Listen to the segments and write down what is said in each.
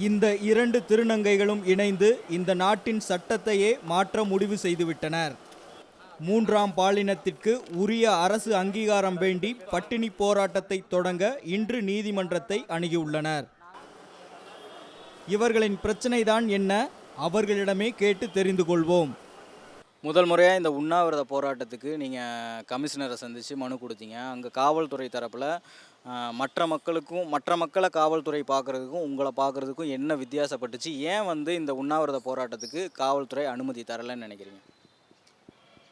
இந்த இரண்டு திருநங்கைகளும் இணைந்து இந்த நாட்டின் சட்டத்தையே மாற்ற முடிவு செய்துவிட்டனர். மூன்றாம் பாலினத்திற்கு உரிய அரசு அங்கீகாரம் வேண்டி பட்டினி போராட்டத்தை தொடங்க இன்று நீதிமன்றத்தை அணுகியுள்ளனர். இவர்களின் பிரச்சனைதான் என்ன? அவர்களிடமே கேட்டு தெரிந்து கொள்வோம். முதல் முறையாக இந்த உண்ணாவிரத போராட்டத்துக்கு நீங்கள் கமிஷனரை சந்தித்து மனு கொடுத்தீங்க. அங்கே காவல்துறை தரப்பில் மற்ற மக்களை காவல்துறை பார்க்குறதுக்கும் உங்களை பார்க்குறதுக்கும் என்ன வித்தியாசப்பட்டுச்சு? ஏன் இந்த உண்ணாவிரத போராட்டத்துக்கு காவல்துறை அனுமதி தரலைன்னு நினைக்கிறீங்க?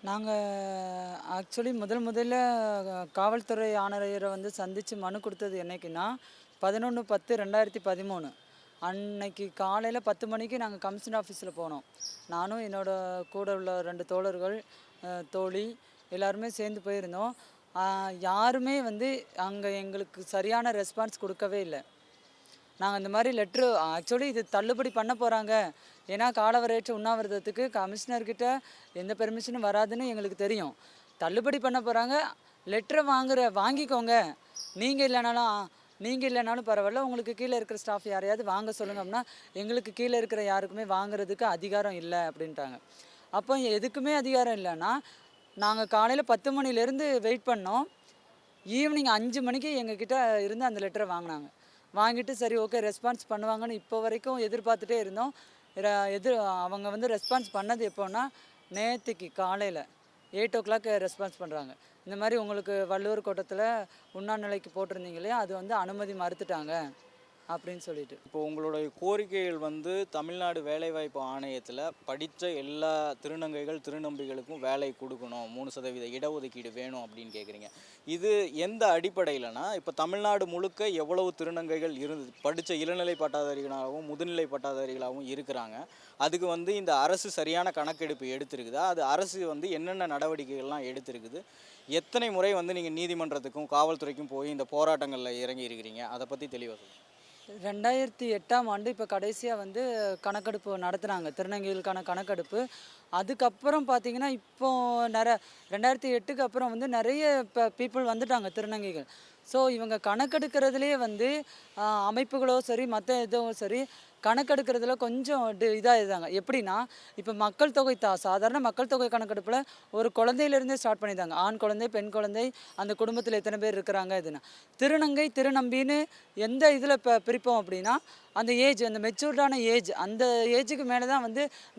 நாங்கள் ஆக்சுவலி முதல்ல காவல்துறை ஆணையரை சந்தித்து மனு கொடுத்தது என்னைக்குன்னா 11/10/2013 அன்னைக்கு காலையில் 10 மணிக்கு நாங்கள் கமிஷன் ஆஃபீஸில் போனோம். நானும் என்னோடய கூட உள்ள 2 தோழர்கள், தோழி எல்லாருமே சேர்ந்து போயிருந்தோம். யாருமே அங்கே எங்களுக்கு சரியான ரெஸ்பான்ஸ் கொடுக்கவே இல்லை. நாங்கள் இந்த மாதிரி லெட்ரு ஆக்சுவலி இது தள்ளுபடி பண்ண போகிறாங்க, ஏன்னா காலவரையற்ற உண்ணாவிரதத்துக்கு கமிஷனர்கிட்ட எந்த பெர்மிஷனும் வராதுன்னு எங்களுக்கு தெரியும். தள்ளுபடி பண்ண போகிறாங்க, லெட்டரை வாங்கிக்கோங்க, நீங்கள் இல்லைனாலும் பரவாயில்ல, உங்களுக்கு கீழே இருக்கிற ஸ்டாஃப் யாரையாவது வாங்க சொல்லுங்க அப்படின்னா, எங்களுக்கு கீழே இருக்கிற யாருக்குமே வாங்குறதுக்கு அதிகாரம் இல்லை அப்படின்ட்டாங்க. அப்போ எதுக்குமே அதிகாரம் இல்லைன்னா நாங்கள் காலையில் 10 மணிலேருந்து வெயிட் பண்ணோம். ஈவினிங் 5 மணிக்கு எங்ககிட்ட இருந்து அந்த லெட்டரை வாங்கினாங்க. வாங்கிட்டு சரி ஓகே ரெஸ்பான்ஸ் பண்ணுவாங்கன்னு இப்போ வரைக்கும் எதிர்பார்த்துட்டே இருந்தோம். அவங்க ரெஸ்பான்ஸ் பண்ணது எப்போன்னா, நேற்றுக்கு காலையில் 8 o'clock ரெஸ்பான்ஸ் பண்ணுறாங்க. இந்த மாதிரி உங்களுக்கு வள்ளுவர் கோட்டத்தில் உண்ணாநிலைக்கு போட்டிருந்தீங்க இல்லையா, அது அனுமதி மறுத்துட்டாங்க அப்படின்னு சொல்லிட்டு. இப்போ உங்களுடைய கோரிக்கைகள் தமிழ்நாடு வேலைவாய்ப்பு ஆணையத்தில் படித்த எல்லா திருநங்கைகள் திருநம்பிகளுக்கும் வேலை கொடுக்கணும், 3% இடஒதுக்கீடு வேணும் அப்படின்னு கேட்குறீங்க. இது எந்த அடிப்படையிலனா, இப்போ தமிழ்நாடு முழுக்க எவ்வளவு திருநங்கைகள் படித்த இளநிலை பட்டாதாரிகளாகவும் முதுநிலை பட்டாதாரிகளாகவும் இருக்கிறாங்க. அதுக்கு இந்த அரசு சரியான கணக்கெடுப்பு எடுத்திருக்குதா? அது அரசு என்னென்ன நடவடிக்கைகள்லாம் எடுத்திருக்குது? எத்தனை முறை நீங்கள் நீதிமன்றத்துக்கும் காவல்துறைக்கும் போய் இந்த போராட்டங்களில் இறங்கி இருக்கிறீங்க? அதை பற்றி தெளிவாக சொல்லுங்கள். 2008ஆம் ஆண்டு இப்போ கடைசியாக கணக்கெடுப்பு நடத்துனாங்க, திருநங்கைகளுக்கான கணக்கெடுப்பு. அதுக்கப்புறம் பார்த்தீங்கன்னா இப்போ 2008க்கு அப்புறம் நிறைய பீப்புள் வந்துட்டாங்க திருநங்கைகள். ஸோ இவங்க கணக்கெடுக்கிறதுலேயே அமைப்புகளோ சரி மற்ற எதுவும் சரி கணக்கெடுக்கிறதுல கொஞ்சம் இதாகிதாங்க. எப்படின்னா, இப்போ மக்கள் தொகை சாதாரண மக்கள் தொகை கணக்கெடுப்பில் ஒரு குழந்தையிலேருந்தே ஸ்டார்ட் பண்ணியிருந்தாங்க. ஆண் குழந்தை, பெண் குழந்தை, அந்த குடும்பத்தில் எத்தனை பேர் இருக்கிறாங்க இதுன்னு. திருநங்கை திருநம்பின்னு எந்த இதில் பிரிப்போம் அப்படின்னா, அந்த ஏஜ், அந்த மெச்சூர்டான ஏஜ், அந்த ஏஜுக்கு மேலே தான்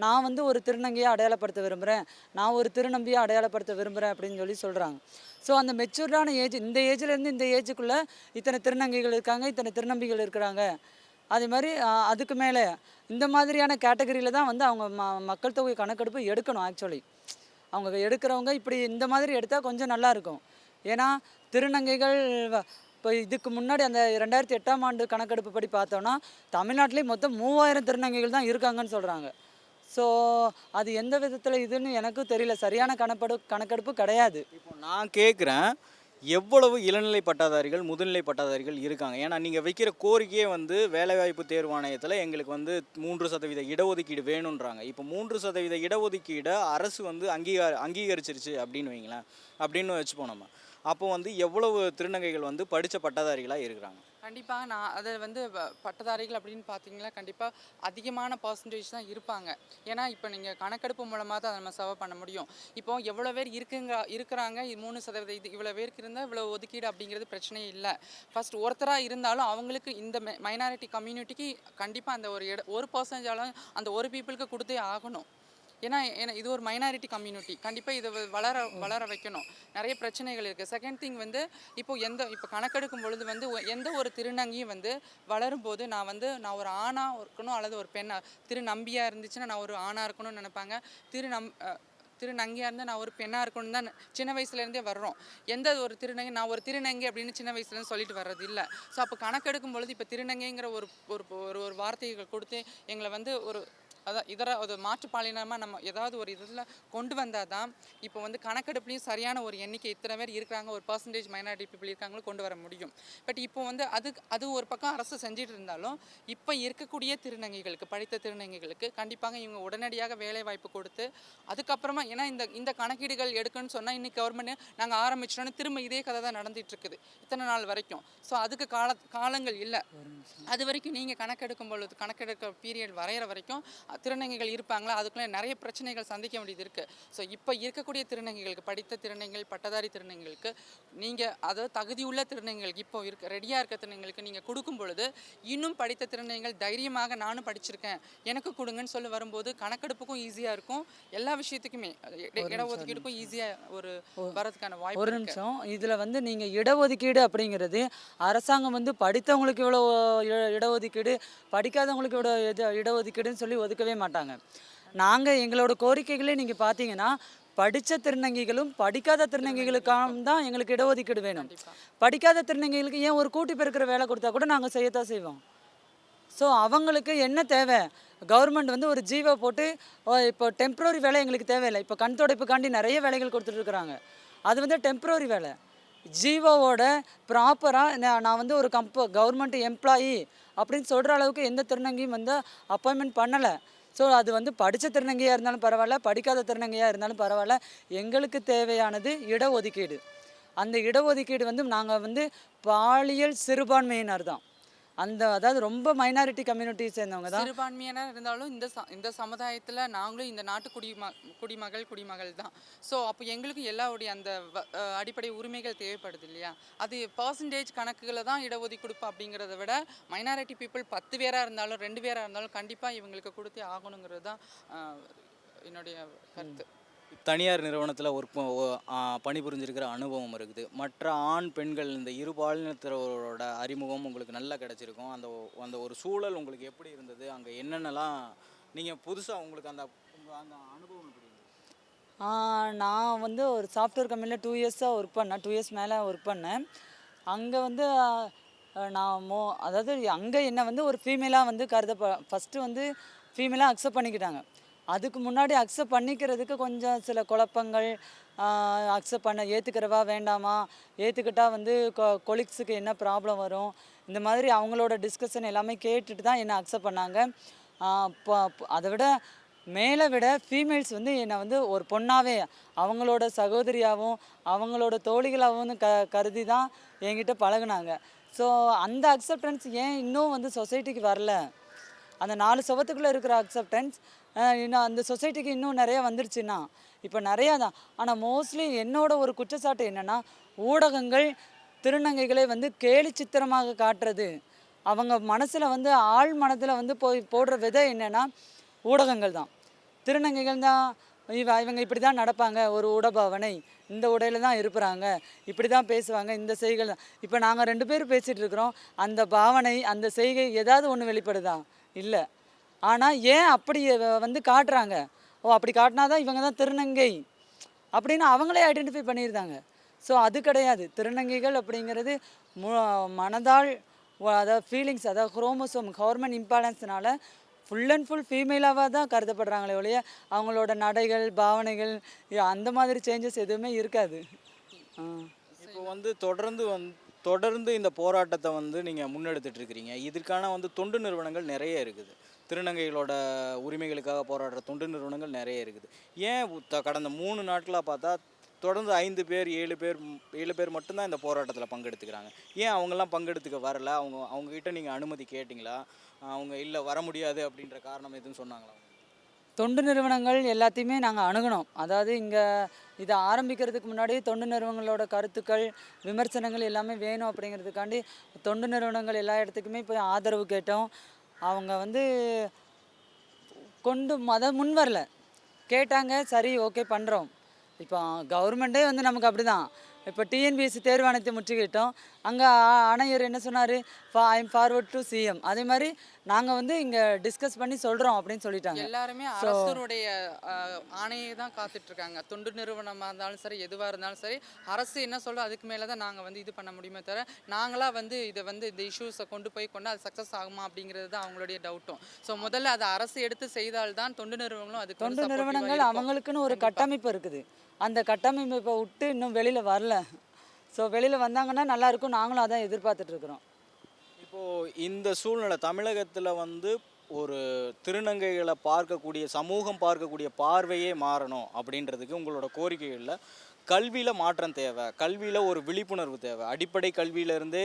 நான் ஒரு திருநங்கையை அடையாளப்படுத்த விரும்புகிறேன், நான் ஒரு திருநம்பியை அடையாளப்படுத்த விரும்புகிறேன் அப்படின்னு சொல்கிறாங்க. ஸோ அந்த மெச்சூர்டான ஏஜ், இந்த ஏஜ்லேருந்து இந்த ஏஜுக்குள்ளே இத்தனை திருநங்கைகள் இருக்காங்க, இத்தனை திருநம்பிகள் இருக்கிறாங்க. அதே மாதிரி அதுக்கு மேலே இந்த மாதிரியான கேட்டகரியில் தான் அவங்க மக்கள் தொகை கணக்கெடுப்பு எடுக்கணும். ஆக்சுவலி அவங்க எடுக்கிறவங்க இப்படி இந்த மாதிரி எடுத்தால் கொஞ்சம் நல்லாயிருக்கும். ஏன்னா திருநங்கைகள் இப்போ இதுக்கு முன்னாடி அந்த 2008ஆம் ஆண்டு கணக்கெடுப்பு படி பார்த்தோன்னா தமிழ்நாட்டிலே மொத்தம் 3000 திருநங்கைகள் தான் இருக்காங்கன்னு சொல்கிறாங்க. ஸோ அது எந்த விதத்தில் இதுன்னு எனக்கும் தெரியல, சரியான கணக்கெடுப்பு கிடையாது. இப்போ நான் கேட்குறேன், எவ்வளவு இளநிலை பட்டாதாரிகள் முதுநிலை பட்டாதாரிகள் இருக்காங்க? ஏன்னா நீங்கள் வைக்கிற கோரிக்கையே வேலைவாய்ப்பு தேர்வாணையத்தில் எங்களுக்கு 3% இடஒதுக்கீடு வேணுன்றாங்க. இப்போ 3% இடஒதுக்கீடை அரசு அங்கீகரிச்சிருச்சு அப்படின்னு வைங்களேன், அப்படின்னு வச்சுப்போம் நம்ம. அப்போ எவ்வளவு திருநங்கைகள் படித்த பட்டதாரிகளாக இருக்கிறாங்க? கண்டிப்பாக நான் அதை பட்டதாரிகள் அப்படின்னு பார்த்தீங்கன்னா கண்டிப்பாக அதிகமான பர்சன்டேஜ் தான் இருப்பாங்க. ஏன்னா இப்போ நீங்கள் கணக்கெடுப்பு மூலமாக தான் அதை நம்ம சர்வ் பண்ண முடியும். இப்போ எவ்வளோ பேர் இருக்கிறாங்க, 3% இது இவ்வளோ பேருக்கு இருந்தால் இவ்வளோ ஒதுக்கீடு அப்படிங்கிறது பிரச்சனையே இல்லை. ஃபஸ்ட் ஒருத்தராக இருந்தாலும் அவங்களுக்கு இந்த மைனாரிட்டி கம்யூனிட்டிக்கு கண்டிப்பாக அந்த ஒரு பர்சன்டேஜாலும் அந்த ஒரு பீப்புளுக்கு கொடுத்தே ஆகணும். ஏன்னா இது ஒரு மைனாரிட்டி கம்யூனிட்டி, கண்டிப்பாக இதை வளர வைக்கணும். நிறைய பிரச்சனைகள் இருக்குது. செகண்ட் திங் இப்போ கணக்கெடுக்கும் பொழுது எந்த ஒரு திருநங்கையும் வளரும்போது நான் ஒரு ஆணாக இருக்கணும் அல்லது ஒரு பெண்ணாக, திருநம்பியாக இருந்துச்சுன்னா நான் ஒரு ஆணாக இருக்கணும்னு நினைப்பாங்க. திருநங்கையாக இருந்தால் நான் ஒரு பெண்ணாக இருக்கணும்னு தான் சின்ன வயசுலேருந்தே வர்றோம். எந்த ஒரு திருநங்கை நான் ஒரு திருநங்கை அப்படின்னு சின்ன வயசுலேருந்து சொல்லிட்டு வர்றது இல்லை. ஸோ அப்போ கணக்கெடுக்கும் பொழுது இப்போ திருநங்கைங்கிற ஒரு வார்த்தைகள் கொடுத்து எங்களை ஒரு அதான் இதர ஒரு மாற்றுப்பாலினமாக நம்ம ஏதாவது ஒரு இதில் கொண்டு வந்தால் தான் இப்போ வந்து கணக்கெடுப்புலையும் சரியான ஒரு எண்ணிக்கை இத்தனை பேர் இருக்கிறாங்க, ஒரு பர்சன்டேஜ் மைனாரிட்டி பீப்புள் இருக்காங்களோ கொண்டு வர முடியும். பட் இப்போ வந்து அது ஒரு பக்கம் அரசு செஞ்சுட்டு இருந்தாலும் இப்போ இருக்கக்கூடிய திருநங்கைகளுக்கு, படித்த திருநங்கைகளுக்கு கண்டிப்பாக இவங்க உடனடியாக வேலை வாய்ப்பு கொடுத்து அதுக்கப்புறமா, ஏன்னா இந்த இந்த கணக்கீடுகள் எடுக்கணும்னு சொன்னால் இன்னைக்கு கவர்மெண்ட் நாங்கள் ஆரம்பிச்சிட்டோன்னு திரும்ப இதே கதை தான் நடந்துட்டு இருக்குது இத்தனை நாள் வரைக்கும். ஸோ அதுக்கு காலங்கள் இல்லை. அது வரைக்கும் நீங்கள் கணக்கெடுக்கும் பொழுது, கணக்கெடுக்க பீரியட் வரைகிற வரைக்கும் திருநங்கைகள் இருப்பாங்களா, அதுக்குள்ளே நிறைய பிரச்சனைகள் சந்திக்க வேண்டியது இருக்குது. ஸோ இப்போ இருக்கக்கூடிய திருநங்கைகளுக்கு, படித்த திருநங்கைகள், பட்டதாரி திருநங்கைகளுக்கு நீங்கள் அதாவது தகுதியுள்ள திருநங்கைகளுக்கு இப்போ ரெடியாக இருக்க திருநங்கைகளுக்கு நீங்கள் கொடுக்கும் பொழுது இன்னும் படித்த திருநங்கைகள் தைரியமாக நானும் படிச்சிருக்கேன் எனக்கு கொடுங்கன்னு சொல்லி வரும்போது கணக்கெடுப்புக்கும் ஈஸியாக இருக்கும், எல்லா விஷயத்துக்குமே இடஒதுக்கீடுக்கும் ஈஸியாக ஒரு வரதுக்கான வாய்ப்பு. ஒரு நிமிஷம், இதில் வந்து நீங்கள் இடஒதுக்கீடு அப்படிங்கிறது அரசாங்கம் வந்து படித்தவங்களுக்கு இவ்வளோ இடஒதுக்கீடு, படிக்காதவங்களுக்கு இவ்வளோ இடஒதுக்கீடுன்னு சொல்லி ஒதுக்கவே மாட்டாங்க. நாங்கள் எங்களோட கோரிக்கைகளே நீங்கள் பார்த்தீங்கன்னா படித்த திருநங்கைகளும் படிக்காத திருநங்கைகளுக்காக தான் எங்களுக்கு இடஒதுக்கீடு வேணும். படிக்காத திருநங்கைகளுக்கு ஏன் ஒரு கூட்டி பெருக்கிற வேலை கொடுத்தா கூட நாங்கள் செய்யத்தான் செய்வோம். ஸோ அவங்களுக்கு என்ன தேவை, கவர்மெண்ட் வந்து ஒரு ஜீவோ போட்டு இப்போ டெம்ப்ரரி வேலை எங்களுக்கு தேவையில்லை. இப்போ கண் துடைப்புக்காண்டி நிறைய வேலைகள் கொடுத்துட்ருக்குறாங்க, அது வந்து டெம்ப்ரரி வேலை. ஜீவோவோட ப்ராப்பராக நான் வந்து ஒரு கவர்மெண்ட் எம்ப்ளாயி அப்படின்னு சொல்கிற அளவுக்கு எந்த திருநங்கையும் வந்து அப்பாயின்மெண்ட் பண்ணலை. ஸோ அது வந்து படித்த திருநங்கையாக இருந்தாலும் பரவாயில்ல, படிக்காத திருநங்கையாக இருந்தாலும் பரவாயில்ல, எங்களுக்கு தேவையானது இடஒதுக்கீடு. அந்த இடஒதுக்கீடு வந்து நாங்கள் வந்து பாலியல் சிறுபான்மையினர் தான், அதாவது ரொம்ப மைனாரிட்டி கம்யூனிட்டி சேர்ந்தவங்க தான். சிறுபான்மையினர் இருந்தாலும் இந்த சமுதாயத்தில் நாங்களும் இந்த நாட்டு குடிமகள் தான். ஸோ அப்போ எங்களுக்கு எல்லாருடைய அந்த அடிப்படை உரிமைகள் தேவைப்படுது இல்லையா. அது பர்சன்டேஜ் கணக்குகளை தான் இடஒதுக்கீடு அப்படிங்கிறத விட மைனாரிட்டி பீப்புள் 10 பேராக இருந்தாலும் 2 பேராக இருந்தாலும் கண்டிப்பாக இவங்களுக்கு கொடுத்தே ஆகணுங்கிறது தான் என்னுடைய கருத்து. தனியார் நிறுவனத்தில் பணிபுரிஞ்சிருக்கிற அனுபவம் இருக்குது. மற்ற ஆண் பெண்கள் இந்த இரு பாலினத்தரோட அறிமுகம் உங்களுக்கு நல்லா கிடச்சிருக்கும். அந்த ஒரு சூழல் உங்களுக்கு எப்படி இருந்தது, அங்கே என்னென்னலாம் நீங்கள் புதுசாக உங்களுக்கு அந்த அனுபவம் எப்படி இருந்தது? நான் வந்து ஒரு சாஃப்ட்வேர் கம்பெனியில் 2 இயர்ஸாக ஒர்க் பண்ணேன், 2 இயர்ஸ் மேலே ஒர்க் பண்ணேன். அங்கே வந்து அதாவது அங்கே என்னை வந்து ஒரு ஃபீமேலாக வந்து ஃபஸ்ட்டு வந்து ஃபீமேலாக அக்செப்ட் பண்ணிக்கிட்டாங்க. அதுக்கு முன்னாடி அக்செப்ட் பண்ணிக்கிறதுக்கு கொஞ்சம் சில குழப்பங்கள், அக்செப்ட் ஏற்றுக்கிறவா வேண்டாமா, ஏற்றுக்கிட்டால் வந்து கொலீக்ஸுக்கு என்ன ப்ராப்ளம் வரும், இந்த மாதிரி அவங்களோட டிஸ்கஷன் எல்லாமே கேட்டுட்டு தான் என்னை அக்செப்ட் பண்ணாங்க. அதை விட ஃபீமேல்ஸ் வந்து என்னை வந்து ஒரு பொண்ணாகவே அவங்களோட சகோதரியாகவும் அவங்களோட தோழிகளாகவும் கருதி தான் என்கிட்ட பழகுனாங்க. ஸோ அந்த அக்செப்டன்ஸ் ஏன் இன்னும் வந்து சொசைட்டிக்கு வரல, அந்த 4 சுவத்துக்குள்ளே இருக்கிற அக்செப்டன்ஸ் இன்னும் அந்த சொசைட்டிக்கு இன்னும் நிறையா வந்துருச்சுன்னா இப்போ நிறையா தான். ஆனால் மோஸ்ட்லி என்னோட ஒரு குற்றச்சாட்டு என்னென்னா, ஊடகங்கள் திருநங்கைகளை வந்து கேலி சித்திரமாக காட்டுறது, அவங்க மனசில் வந்து ஆழ் மனதில் வந்து போடுற விதை என்னென்னா ஊடகங்கள் தான். திருநங்கைகள் தான் இவங்க இப்படி தான் நடப்பாங்க, ஒரு உடபாவனை, இந்த உடையில தான் இருப்பாங்க, இப்படி தான் பேசுவாங்க, இந்த செய்கள் தான். இப்போ நாங்கள் 2 பேர் பேசிகிட்டு இருக்கிறோம், அந்த பாவனை அந்த செய்கை ஏதாவது ஒன்று வெளிப்படுதா? இல்லை. ஆனால் ஏன் அப்படி வந்து காட்டுறாங்க, அப்படி காட்டினா தான் இவங்க தான் திருநங்கை அப்படின்னு அவங்களே ஐடென்டிஃபை பண்ணியிருந்தாங்க. ஸோ அது கிடையாது. திருநங்கைகள் அப்படிங்கிறது மனதால், அதாவது ஃபீலிங்ஸ், அதாவது குரோமோசோம் ஹார்மோன் இம்பேலன்ஸ்னால ஃபுல் அண்ட் ஃபுல் ஃபீமேலாக தான் கருதப்படுறாங்களே ஒழிய அவங்களோட நடைகள், பாவனைகள் அந்த மாதிரி சேஞ்சஸ் எதுவுமே இருக்காது. இப்போ வந்து தொடர்ந்து இந்த போராட்டத்தை வந்து நீங்கள் முன்னெடுத்துட்டு இருக்கிறீங்க. இதற்கான வந்து தொண்டு நிறுவனங்கள் நிறைய இருக்குது, திருநங்கைகளோட உரிமைகளுக்காக போராடுற தொண்டு நிறுவனங்கள் நிறைய இருக்குது. ஏன் கடந்த 3 நாட்களாக பார்த்தா தொடர்ந்து 5 பேர் 7 பேர் மட்டும்தான் இந்த போராட்டத்தில் பங்கெடுத்துக்கிறாங்க? ஏன் அவங்கெல்லாம் பங்கெடுத்துக்க வரல? அவங்ககிட்ட நீங்கள் அனுமதி கேட்டிங்களா? அவங்க இல்லை வர முடியாது அப்படின்ற காரணம் எதுவும் சொன்னாங்களா? தொண்டு நிறுவனங்கள் எல்லாத்தையுமே நாங்கள் அணுகணும். அதாவது இங்கே இதை ஆரம்பிக்கிறதுக்கு முன்னாடி தொண்டு நிறுவனங்களோட கருத்துக்கள், விமர்சனங்கள் எல்லாமே வேணும் அப்படிங்கிறதுக்காண்டி தொண்டு நிறுவனங்கள் எல்லா இடத்துக்குமே போய் ஆதரவு கேட்டோம். அவங்க வந்து முன் வரல, கேட்டாங்க, சரி ஓகே பண்ணுறோம். இப்போ கவர்மெண்ட்டே வந்து நமக்கு அப்படி தான். இப்போ டிஎன்பிஎஸ்சி தேர்வாணையத்தை முற்றுகிட்டோம். அங்கே ஆணையர் என்ன சொன்னார், I am forward to CM. அதே மாதிரி நாங்கள் வந்து இங்கே டிஸ்கஸ் பண்ணி சொல்கிறோம் அப்படின்னு சொல்லிட்டாங்க. எல்லாருமே அரசருடைய ஆணையை தான் காத்துட்டு இருக்காங்க. தொண்டு நிறுவனமாக இருந்தாலும் சரி, எதுவாக இருந்தாலும் சரி, அரசு என்ன சொல்றோ அதுக்கு மேலே தான் நாங்கள் வந்து இது பண்ண முடியுமே தவிர, நாங்களா வந்து இதை வந்து இந்த இஷ்யூஸை கொண்டு அது சக்ஸஸ் ஆகுமா அப்படிங்கிறது தான் அவங்களுடைய டவுட்டும். ஸோ முதல்ல அதை அரசு எடுத்து செய்தால்தான் தொண்டு நிறுவனங்களும் அதுக்கு தொண்டு வந்து supportive-ஆ நிறுவனங்கள் இருக்கும். அவங்களுக்குன்னு ஒரு கட்டமைப்பு இருக்குது. அந்த கட்டமைப்பை விட்டு இன்னும் வெளியில் வரல. ஸோ வெளியில் வந்தாங்கன்னா நல்லா இருக்கும். நாங்களும் அதான் எதிர்பார்த்துட்டு இருக்கிறோம். இப்போது இந்த சூழ்நிலை தமிழகத்தில் வந்து ஒரு திருநங்கைகளை பார்க்கக்கூடிய சமூகம் பார்க்கக்கூடிய பார்வையே மாறணும் அப்படின்றதுக்கு உங்களோட கோரிக்கைகளில் கல்வியில் மாற்றம் தேவை, கல்வியில் ஒரு விழிப்புணர்வு தேவை, அடிப்படை கல்வியிலேருந்தே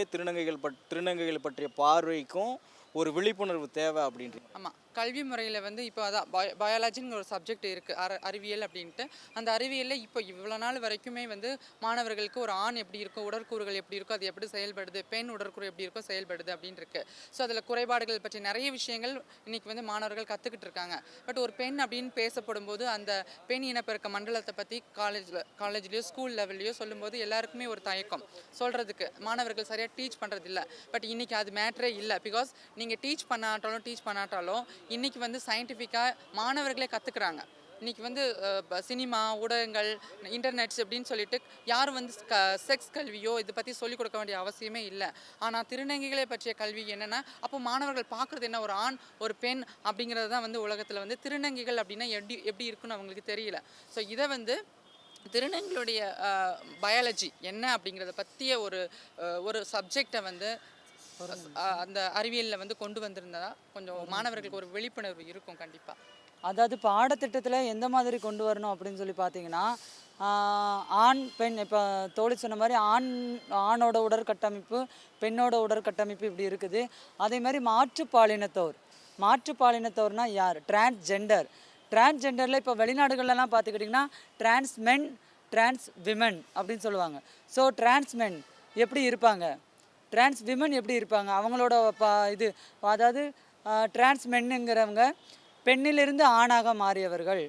திருநங்கைகள் பற்றிய பார்வைக்கும் ஒரு விழிப்புணர்வு தேவை அப்படின்றது. ஆமாம், கல்வி முறையில் வந்து இப்போ அதான் பயாலஜின்னு ஒரு சப்ஜெக்ட் இருக்குது, அறிவியல் அப்படின்ட்டு. அந்த அறிவியலில் இப்போ இவ்வளோ நாள் வரைக்குமே வந்து மாணவர்களுக்கு ஒரு ஆண் எப்படி இருக்கும், உடற்கூறுகள் எப்படி இருக்கும், அது எப்படி செயல்படுது, பெண் உடற்கூறு எப்படி இருக்கும் செயல்படுது அப்படின்னு இருக்கு. ஸோ அதில் குறைபாடுகள் பற்றி நிறைய விஷயங்கள் இன்னைக்கு வந்து மாணவர்கள் கற்றுக்கிட்டு இருக்காங்க. பட் ஒரு பெண் அப்படின்னு பேசப்படும் போது அந்த பெண் இனப்பெருக்க மண்டலத்தை பற்றி காலேஜ்லேயோ ஸ்கூல் லெவல்லையோ சொல்லும்போது எல்லாருக்குமே ஒரு தயக்கம் சொல்கிறதுக்கு. மாணவர்கள் சரியாக டீச் பண்ணுறதில்ல. பட் இன்னைக்கு அது மேட்டரே இல்லை. பிகாஸ் நீங்கள் டீச் பண்ணாட்டாலும் இன்றைக்கி வந்து சயின்டிஃபிக்காக மாணவர்களே கற்றுக்குறாங்க. இன்றைக்கி வந்து சினிமா, ஊடகங்கள், இன்டர்நெட்ஸ் அப்படின்னு சொல்லிட்டு யாரும் வந்து செக்ஸ் கல்வியோ இதை பற்றி சொல்லிக் கொடுக்க வேண்டிய அவசியமே இல்லை. ஆனால் திருநங்கைகளை பற்றிய கல்வி என்னென்னா, அப்போ மாணவர்கள் பார்க்குறது என்ன, ஒரு ஆண் ஒரு பெண் அப்படிங்கிறது தான் வந்து உலகத்தில் வந்து திருநங்கைகள் அப்படின்னா எப்படி இருக்குன்னு அவங்களுக்கு தெரியல. ஸோ இதை வந்து திருநங்கைகளுடைய பயாலஜி என்ன அப்படிங்கிறத பற்றிய ஒரு சப்ஜெக்டை வந்து அந்த அறிவியலில் வந்து கொண்டு வந்திருந்தா கொஞ்சம் மாணவர்களுக்கு ஒரு விழிப்புணர்வு இருக்கும் கண்டிப்பாக. அதாவது பாடத்திட்டத்தில் எந்த மாதிரி கொண்டு வரணும் அப்படின்னு சொல்லி பார்த்தீங்கன்னா, ஆண் பெண் இப்போ தோழி சொன்ன மாதிரி ஆணோட உடற்கட்டமைப்பு, பெண்ணோட உடற்கட்டமைப்பு இப்படி இருக்குது. அதே மாதிரி மாற்றுப்பாலினத்தோர்னா யார்? டிரான்ஸ்ஜெண்டரில் இப்போ வெளிநாடுகள்லாம் பார்த்துக்கிட்டிங்கன்னா டிரான்ஸ் மென், டிரான்ஸ் விமன் அப்படின்னு சொல்லுவாங்க. ஸோ டிரான்ஸ் மென் எப்படி இருப்பாங்க, டிரான்ஸ் விமன் எப்படி இருப்பாங்க, அவங்களோட அதாவது டிரான்ஸ் மென்னுங்கிறவங்க பெண்ணிலிருந்து ஆணாக மாறியவர்கள்,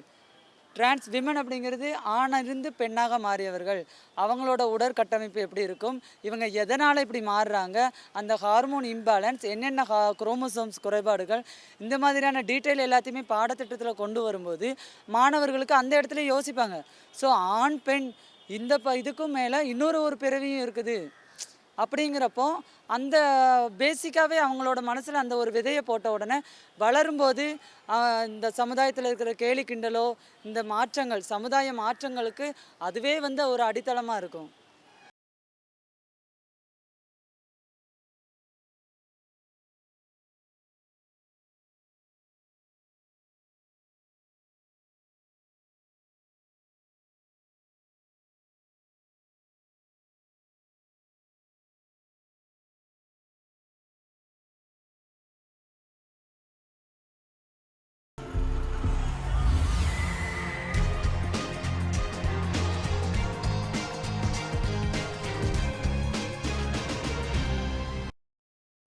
டிரான்ஸ் விமன் அப்படிங்கிறது ஆணிலிருந்து பெண்ணாக மாறியவர்கள், அவங்களோட உடற்கட்டமைப்பு எப்படி இருக்கும், இவங்க எதனால் இப்படி மாறுறாங்க, அந்த ஹார்மோன் இம்பேலன்ஸ், என்னென்ன குரோமோசோம்ஸ் குறைபாடுகள், இந்த மாதிரியான டீட்டெயில் எல்லாத்தையுமே பாடத்திட்டத்தில் கொண்டு வரும்போது மாணவர்களுக்கு அந்த இடத்துல யோசிப்பாங்க. ஸோ ஆண் பெண் இதுக்கும் மேலே ஒரு பிறவியும் இருக்குது அப்படிங்கிறப்போ அந்த பேசிக்காகவே அவங்களோட மனசில் அந்த ஒரு விதையை போட்ட உடனே வளரும்போது இந்த சமுதாயத்தில் இருக்கிற கேலி கிண்டலோ இந்த மாற்றங்கள், சமுதாய மாற்றங்களுக்கு அதுவே வந்து ஒரு அடித்தளமாக இருக்கும்.